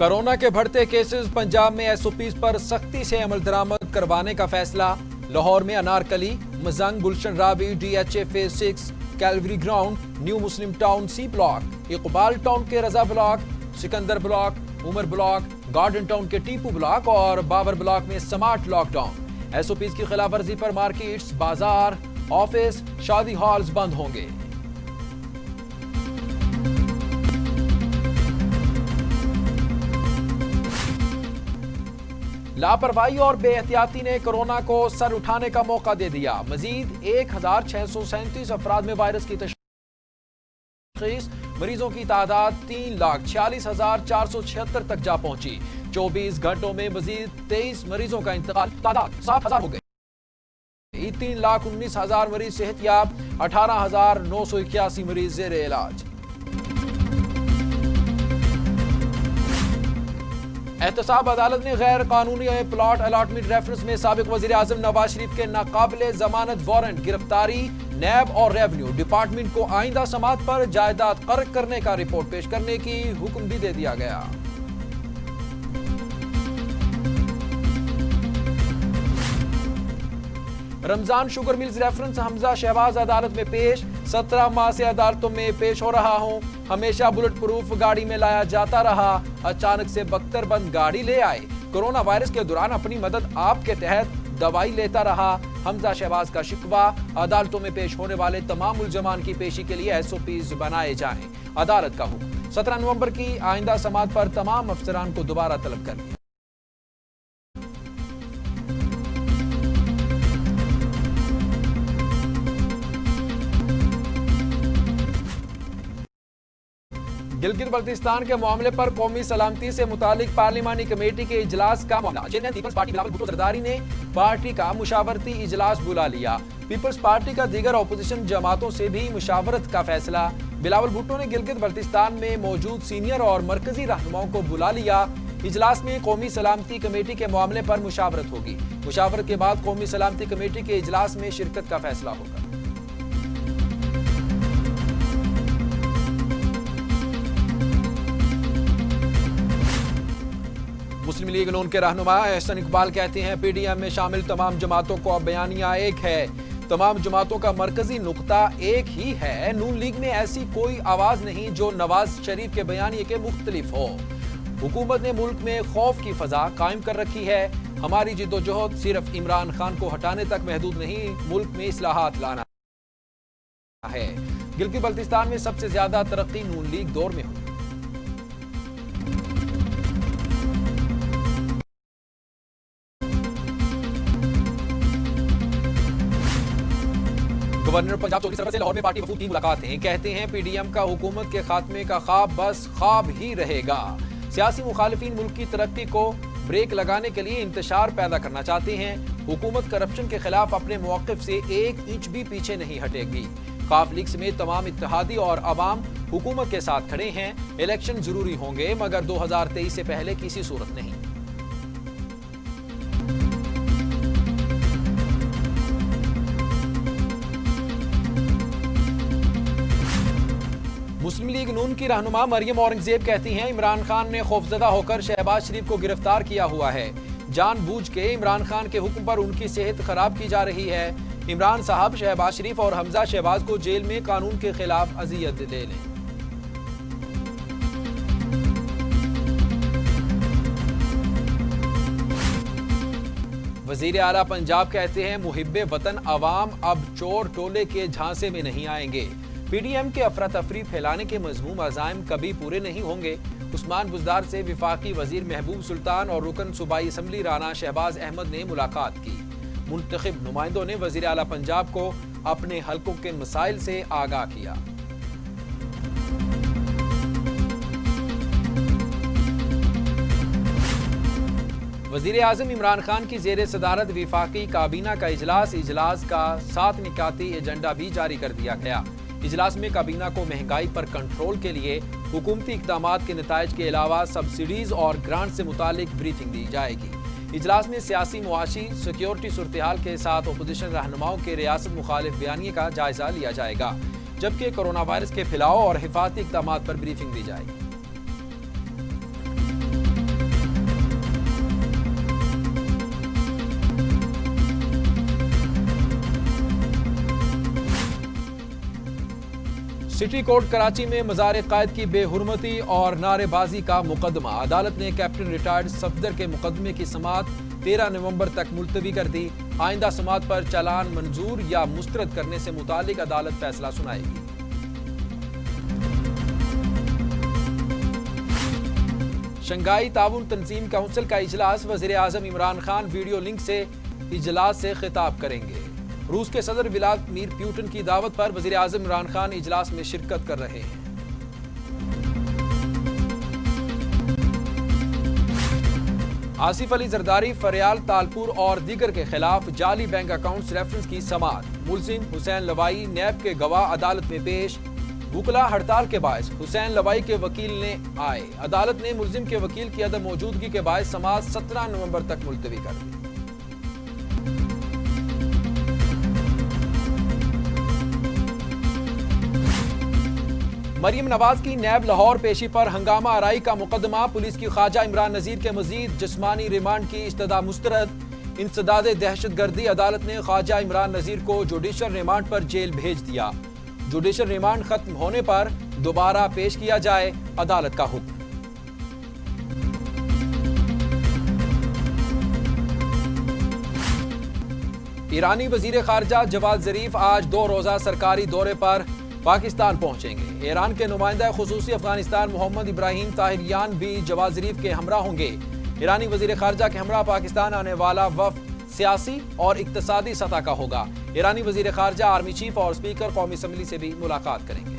Corona के बढ़ते cases, Punjab में एसओपीज पर सख्ती से अमल दरामद करवाने का फैसला। लाहौर में Anarkali, Mozang, Gulshan Ravi, DHA phase 6, cavalry ground, new Muslim town C block, Iqbal town के Raza block, Sikandar block, Umar block, garden town के टीपू ब्लॉक और बाबर ब्लॉक में स्मार्ट लॉकडाउन। एसओपीज की खिलाफ वर्जी पर मार्केट्स, बाजार, ऑफिस, शादी हॉल्स बंद होंगे। लापरवाही और बेएहतियाती ने कोरोना को सर उठाने का मौका दे दिया। मजीद 1637 अफराद में वायरस की तशख़ीस, मरीजों की तादाद 3,46,476 तक जा पहुंची। 24 घंटों में मजीद 23 मरीजों का इंतकाल, तादाद 7,000 हो गई। 3,19,000 मरीज सेहतयाब, 18,981 मरीज ज़ेरे इलाज। एहतसाब अदालत ने गैर कानूनी प्लॉट अलॉटमेंट रेफरेंस में साबिक वजीर आजम नवाज शरीफ के नाकाबिले जमानत वारंट गिरफ्तारी, नैब और रेवेन्यू डिपार्टमेंट को आइंदा समात पर जायदाद कर्क करने का रिपोर्ट पेश करने की हुक्म भी दे दिया गया। Ramzan sugar mills reference Hamza Shahbaz अदालत में पेश। 17 माह से अदालतों में पेश हो रहा हूं, हमेशा बुलेट प्रूफ गाड़ी में लाया जाता रहा, अचानक से बख्तर बंद गाड़ी ले आए, कोरोना वायरस के दौरान अपनी मदद आपके तहत दवाई लेता रहा। हमजा शहबाज का शिकवा, अदालतों में पेश होने वाले तमाम मुलजमान की पेशी के लिए एसओपीज बनाए जाएं। अदालत का हुक्म, 17 नवंबर की आइंदा समात पर तमाम अफसरान को दोबारा तलब कर लिया। गिलगित बल्तिस्तान के मामले पर कौमी सलामती से मुतालिक पार्लिमानी कमेटी के इजलास का मामला। चेयरमैन पीपल्स पार्टी बिलावल भुट्टो जरदारी ने पार्टी का मुशावरती इजलास बुला लिया। पीपल्स पार्टी का दीगर अपोजिशन जमातों से भी मुशावरत का फैसला। बिलावल भुट्टो ने गिलगित बल्तिस्तान में मौजूद सीनियर और मरकजी रहनुमाओं को बुला लिया। इजलास में कौमी सलामती कमेटी के मामले पर मुशावरत होगी। मुशावरत के बाद कौमी सलामती कमेटी के इजलास में शिरकत का फैसला होगा। मुस्लिम लीग नून के रहनुमा एहसन इकबाल कहते हैं, पीडीएम में शामिल तमाम जमातों को अब बयानिया एक है। तमाम जमातों का मरकजी नुक्ता एक ही है। नून लीग में ऐसी कोई आवाज नहीं जो नवाज शरीफ के बयानिए के मुख्तलिफ हो। हुकूमत ने मुल्क में खौफ की फजा कायम कर रखी है। हमारी जिद्दोजहद सिर्फ इमरान खान को हटाने तक महदूद नहीं, मुल्क में इस्लाहात लाना है। गिलगित बल्तिस्तान में सबसे ज्यादा तरक्की नून लीग दौर में हुई। गवर्नर पंजाब चौधरी सरवर से लाहौर में पार्टी वफूद की मुलाकातें। कहते हैं पीडीएम का हुकूमत के खात्मे का ख्वाब बस ख्वाब ही रहेगा। सियासी मुखालिफिन मुल्क की तरक्की को ब्रेक लगाने के लिए इंतशार पैदा करना चाहते हैं। हुकूमत करप्शन के खिलाफ अपने मौक़िफ़ से 1 इंच भी पीछे नहीं हटेगी। काफ लीग समेत तमाम इत्तेहादी और अवाम हुकूमत के साथ खड़े हैं। इलेक्शन जरूरी होंगे मगर 2023 से पहले किसी सूरत नहीं। मुस्लिम लीग नून की रहनुमा मरियम औरंगजेब कहती हैं, इमरान खान ने खौफजदा होकर शहबाज शरीफ को गिरफ्तार किया हुआ है। जानबूझ के इमरान खान के हुक्म पर उनकी सेहत खराब की जा रही है। इमरान साहब शहबाज शरीफ और हमजा शहबाज को जेल में कानून के खिलाफ अजियत दे लें। वजीर आला पंजाब कहते हैं, मुहिब्बे वतन अवाम अब चोर टोले के झांसे में नहीं आएंगे। पीडीएम के अफरा तफरी फैलाने के मजमूम अज़ाइम कभी पूरे नहीं होंगे। उस्मान बुज़दार से विफाकी वजीर महबूब सुल्तान और रुकन सूबाई असम्बली राना शहबाज अहमद ने मुलाकात की। मुंतखब नुमाइंदों ने वजीर आला पंजाब को अपने हलकों के मसाइल से आगाह किया। वजीर आज़म इमरान खान की जेर सदारत विफाकी काबीना का इजलास का 7 निकाती एजेंडा भी जारी कर दिया गया। इजलास में काबीना को महंगाई पर कंट्रोल के लिए हुकूमती इक़दामात के नताइज के अलावा सब्सिडीज और ग्रांट से मुतालिक ब्रीफिंग दी जाएगी। इजलास में सियासी, मुआशी, सिक्योरिटी सूरत-ए-हाल के साथ अपोजिशन रहनुमाओं के रियासत मुखालिफ बयानिए का जायजा लिया जाएगा, जबकि कोरोना वायरस के फैलाव और हिफाजती इक़दामात पर ब्रीफिंग दी जाएगी। सिटी कोर्ट कराची में मज़ार कायद की बेहुरमती और नारेबाजी का मुकदमा। अदालत ने कैप्टन रिटायर्ड सफदर के मुकदमे की समाअत 13 नवंबर तक मुलतवी कर दी। आइंदा समाअत पर चालान मंजूर या मुस्तरद करने से मुतालिक अदालत फैसला सुनाएगी। शंघाई ताउन तंजीम काउंसिल का इजलास, वज़ीर आज़म इमरान खान वीडियो लिंक से इजलास से खिताब करेंगे। रूस के सदर व्लादिमीर पुतिन की दावत पर वज़ीर आज़म इमरान खान इजलास में शिरकत कर रहे हैं। आसिफ अली जरदारी, फरियाल तालपुर और दीगर के खिलाफ जाली बैंक अकाउंट्स रेफरेंस की समाअत। मुलजिम हुसैन लवाई नैब के गवाह अदालत में पेश। वुकला हड़ताल के बायस हुसैन लवाई के वकील ने आए। अदालत ने मुलजिम के वकील की अदम मौजूदगी के बायस समाअत 17 नवंबर तक मुलतवी कर दी। मरियम नवाज की नैब लाहौर पेशी पर हंगामा आराई का मुकदमा। पुलिस की ख्वाजा इमरान नजीर के मजीद जिस्मानी रिमांड की इस्तदा मुस्तरद। इंसदाद दहशतगर्दी, अदालत ने ख्वाजा इमरान नजीर को जुडिशल रिमांड पर जेल भेज दिया। जुडिशल रिमांड खत्म होने पर दोबारा पेश किया जाए, अदालत का हुक्म। ईरानी वजीर खारजा जवाद जरीफ आज 2 रोजा सरकारी दौरे पर पाकिस्तान पहुंचेंगे। ईरान के नुमाइंदा खुसूसी अफगानिस्तान मोहम्मद इब्राहिम ताहिरियान भी जवाद जरीफ के हमरा होंगे। ईरानी वजीर खारजा के हमरा पाकिस्तान आने वाला वफ्द सियासी और इक्तसादी सतह का होगा। ईरानी वजीर खारजा आर्मी चीफ और स्पीकर कौमी असम्बली से भी मुलाकात करेंगे।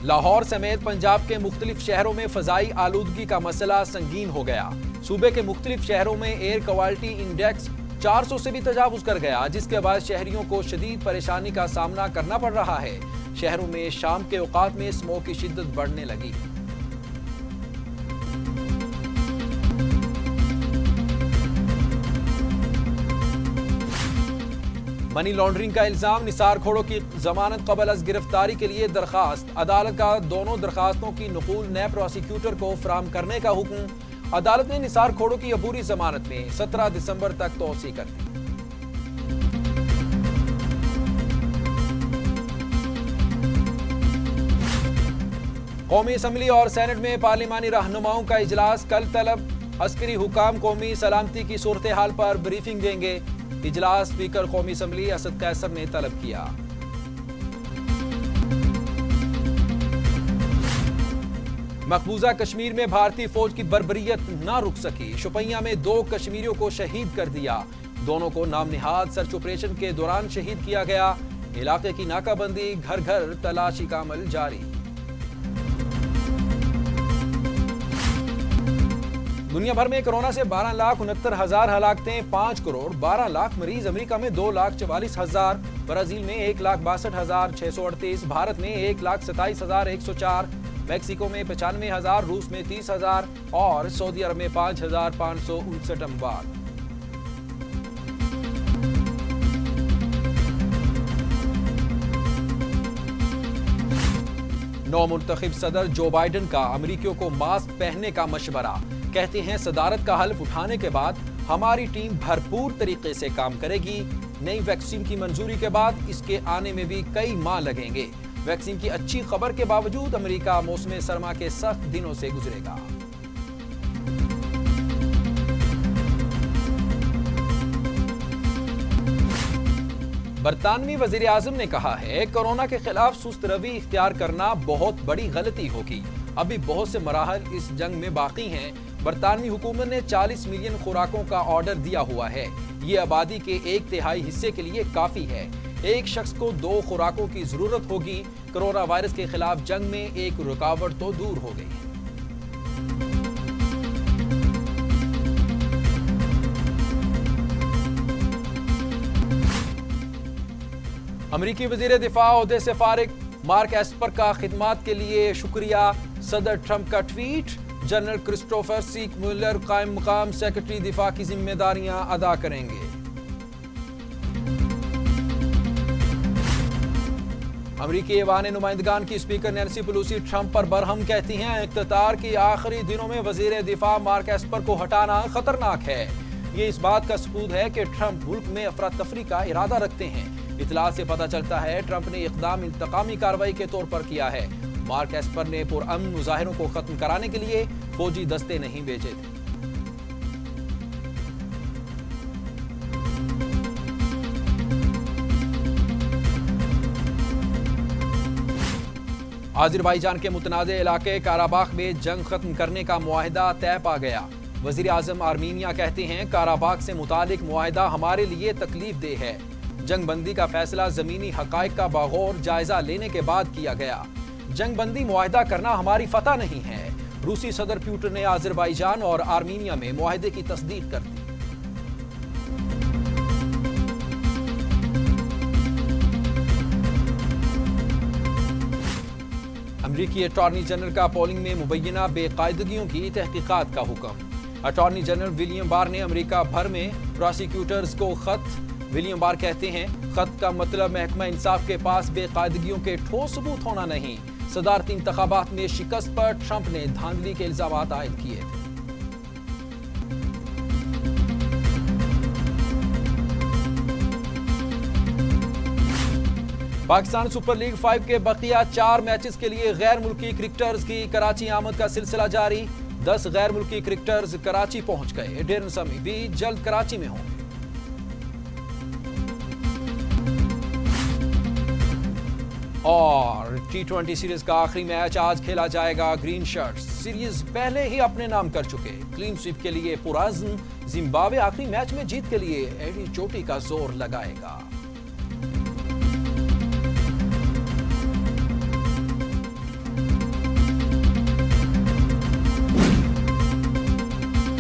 लाहौर समेत पंजाब के मुख्तलिफ शहरों में फजाई आलूदगी का मसला संगीन हो गया। सूबे के मुख्तलिफ शहरों में एयर क्वालिटी इंडेक्स 400 से भी तजावुज कर गया, जिसके बाद शहरियों को शदीद परेशानी का सामना करना पड़ रहा है। शहरों में शाम के औकात में स्मोक की शिद्दत बढ़ने लगी। मनी लॉन्ड्रिंग का इल्जाम, निसार खोड़ो की जमानत कबल अज गिरफ्तारी के लिए दरखास्त। अदालत का दोनों दरखास्तों की नकूल नैब प्रोसिक्यूटर को फराहम करने का हुक्म। अदालत ने निसार खोड़ो की अबूरी जमानत में 17 दिसंबर तक तोसी कर दी। कौमी असम्बली और सेनेट में पार्लिमानी रहनुमाओं का इजलास कल तलब। अस्करी हुकाम कौमी सलामती की सूरत हाल पर ब्रीफिंग देंगे। इजलास स्पीकर कौमी असम्बली असद कैसर ने तलब किया। मकबूजा कश्मीर में भारतीय फौज की बर्बरियत न रुक सकी। शुपैया में 2 कश्मीरियों को शहीद कर दिया। दोनों को नाम निहाद सर्च ऑपरेशन के दौरान शहीद किया गया। इलाके की नाकाबंदी, घर घर तलाशी का अमल जारी। दुनिया भर में कोरोना से 12,69,000 हलाकतें, 5 करोड़ 12 लाख मरीज। अमेरिका में 2,44,000, ब्राजील में 1,62,638, भारत में 1,27,104, मैक्सिको में 95,000, रूस में 30,000 और सऊदी अरब में 5,559 अमवात। नौ मुंतखब सदर जो बाइडन का अमेरिकियों को मास्क पहनने का मशवरा। कहते हैं सदारत का हल्फ उठाने के बाद हमारी टीम भरपूर तरीके से काम करेगी। नई वैक्सीन की मंजूरी के बाद इसके आने में भी कई माह लगेंगे। वैक्सीन की अच्छी खबर के बावजूद अमेरिका मौसम सरमा के सख्त दिनों से गुजरेगा। बरतानवी वजीर आजम ने कहा है कोरोना के खिलाफ सुस्त रवि इख्तियार करना बहुत बड़ी गलती होगी। अभी बहुत से मराहल इस जंग में बाकी हैं। बरतानवी हुकूमत ने 40 मिलियन खुराकों का ऑर्डर दिया हुआ है। ये आबादी के 1/3 हिस्से के लिए काफी है। एक शख्स को 2 खुराकों की जरूरत होगी। कोरोना वायरस के खिलाफ जंग में एक रुकावट तो दूर हो गई है। अमेरिकी वजीर दिफा ओहदे से फारिग, मार्क एस्पर का खिदमात के लिए शुक्रिया। सदर ट्रंप का ट्वीट, जनरल क्रिस्टोफर सीक मुलर कायम मकाम सेक्रेटरी दिफा की जिम्मेदारियां अदा करेंगे। امریکی ایوان نمائندگان کی اسپیکر نینسی پیلوسی ٹرمپ پر برہم کہتی ہیں اقتدار کی آخری دنوں میں وزیر دفاع مارک ایسپر کو ہٹانا خطرناک ہے۔ یہ اس بات کا ثبوت ہے کہ ٹرمپ ملک میں افراتفری کا ارادہ رکھتے ہیں۔ اطلاع سے پتہ چلتا ہے ٹرمپ نے اقدام انتقامی کارروائی کے طور پر کیا ہے۔ مارک ایسپر نے پرامن مظاہروں کو ختم کرانے کے لیے فوجی دستے نہیں بھیجے تھے۔ آذربائیجان کے متنازع علاقے کاراباخ میں جنگ ختم کرنے کا معاہدہ طے پا گیا۔ وزیر اعظم آرمینیا کہتے ہیں کاراباخ سے متعلق معاہدہ ہمارے لیے تکلیف دہ ہے۔ جنگ بندی کا فیصلہ زمینی حقائق کا بغور جائزہ لینے کے بعد کیا گیا۔ جنگ بندی معاہدہ کرنا ہماری فتح نہیں ہے۔ روسی صدر پیوٹن نے آذربائیجان اور آرمینیا میں معاہدے کی تصدیق کر دی۔ امریکی اٹارنی جنرل کا پولنگ میں مبینہ بے قاعدگیوں کی تحقیقات کا حکم۔ اٹارنی جنرل ولیم بار نے امریکہ بھر میں پراسیکیوٹرز کو خط۔ ولیم بار کہتے ہیں خط کا مطلب محکمہ انصاف کے پاس بے قاعدگیوں کے ٹھوس ثبوت ہونا نہیں۔ صدارتی انتخابات میں شکست پر ٹرمپ نے دھاندلی کے الزامات عائد کیے تھے۔ پاکستان سپر لیگ 5 کے بقیہ 4 میچز کے لیے غیر ملکی کرکٹرز کی کراچی آمد کا سلسلہ جاری۔ 10 غیر ملکی کرکٹرز کراچی پہنچ گئے۔ ڈیرن سمی بھی جلد کراچی میں ہوں گے۔ اور T20 سیریز کا آخری میچ آج کھیلا جائے گا۔ گرین شرٹس سیریز پہلے ہی اپنے نام کر چکے۔ کلین سویپ کے لیے پرعزم زمبابوے آخری میچ میں جیت کے لیے ایڈی چوٹی کا زور لگائے گا۔